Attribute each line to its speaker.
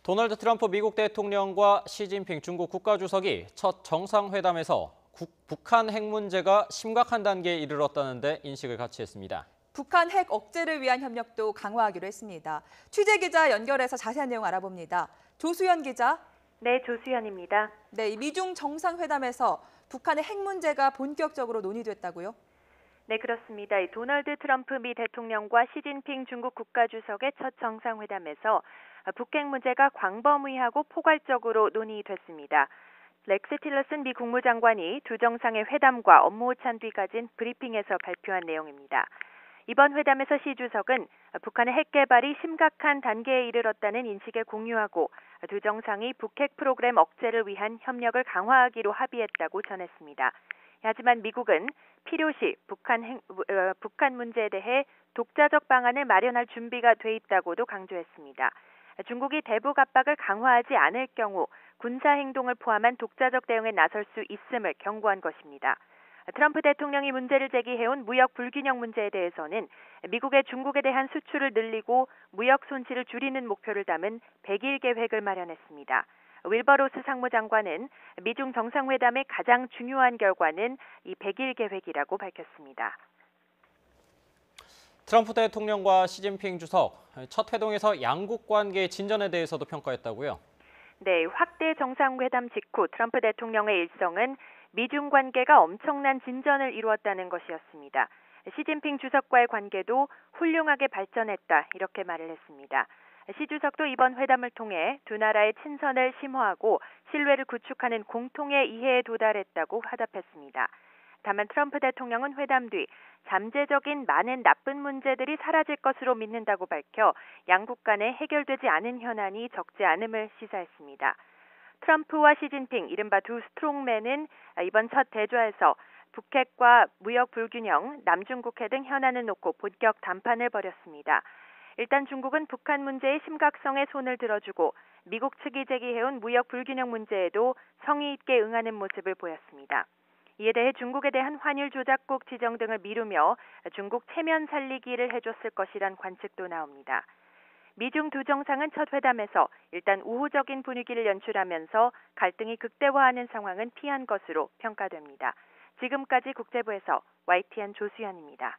Speaker 1: 도널드 트럼프 미국 대통령과 시진핑 중국 국가주석이 첫 정상회담에서 북한 핵 문제가 심각한 단계에 이르렀다는 데 인식을 같이 했습니다.
Speaker 2: 북한 핵 억제를 위한 협력도 강화하기로 했습니다. 취재기자 연결해서 자세한 내용 알아봅니다. 조수연 기자.
Speaker 3: 네, 조수연입니다.
Speaker 2: 네, 이 미중 정상회담에서 북한의 핵 문제가 본격적으로 논의됐다고요?
Speaker 3: 네, 그렇습니다. 도널드 트럼프 미 대통령과 시진핑 중국 국가주석의 첫 정상회담에서 북핵 문제가 광범위하고 포괄적으로 논의됐습니다. 렉스 틸러슨 미 국무장관이 두 정상의 회담과 업무 오찬 뒤 가진 브리핑에서 발표한 내용입니다. 이번 회담에서 시 주석은 북한의 핵 개발이 심각한 단계에 이르렀다는 인식을 공유하고 두 정상이 북핵 프로그램 억제를 위한 협력을 강화하기로 합의했다고 전했습니다. 하지만 미국은 필요시 북한 문제에 대해 독자적 방안을 마련할 준비가 돼 있다고도 강조했습니다. 중국이 대북 압박을 강화하지 않을 경우 군사 행동을 포함한 독자적 대응에 나설 수 있음을 경고한 것입니다. 트럼프 대통령이 문제를 제기해온 무역 불균형 문제에 대해서는 미국의 중국에 대한 수출을 늘리고 무역 손실을 줄이는 목표를 담은 100일 계획을 마련했습니다. 윌버 로스 상무장관은 미중 정상회담의 가장 중요한 결과는 이 100일 계획이라고 밝혔습니다.
Speaker 1: 트럼프 대통령과 시진핑 주석, 첫 회동에서 양국 관계 진전에 대해서도 평가했다고요?
Speaker 3: 네, 확대 정상회담 직후 트럼프 대통령의 일성은 미중 관계가 엄청난 진전을 이루었다는 것이었습니다. 시진핑 주석과의 관계도 훌륭하게 발전했다, 이렇게 말을 했습니다. 시 주석도 이번 회담을 통해 두 나라의 친선을 심화하고 신뢰를 구축하는 공통의 이해에 도달했다고 화답했습니다. 다만 트럼프 대통령은 회담 뒤 잠재적인 많은 나쁜 문제들이 사라질 것으로 믿는다고 밝혀 양국 간에 해결되지 않은 현안이 적지 않음을 시사했습니다. 트럼프와 시진핑, 이른바 두 스트롱맨은 이번 첫 대좌에서 북핵과 무역 불균형, 남중국해 등 현안을 놓고 본격 담판을 벌였습니다. 일단 중국은 북한 문제의 심각성에 손을 들어주고 미국 측이 제기해온 무역 불균형 문제에도 성의 있게 응하는 모습을 보였습니다. 이에 대해 중국에 대한 환율 조작국 지정 등을 미루며 중국 체면 살리기를 해줬을 것이란 관측도 나옵니다. 미중 두 정상은 첫 회담에서 일단 우호적인 분위기를 연출하면서 갈등이 극대화하는 상황은 피한 것으로 평가됩니다. 지금까지 국제부에서 YTN 조수연입니다.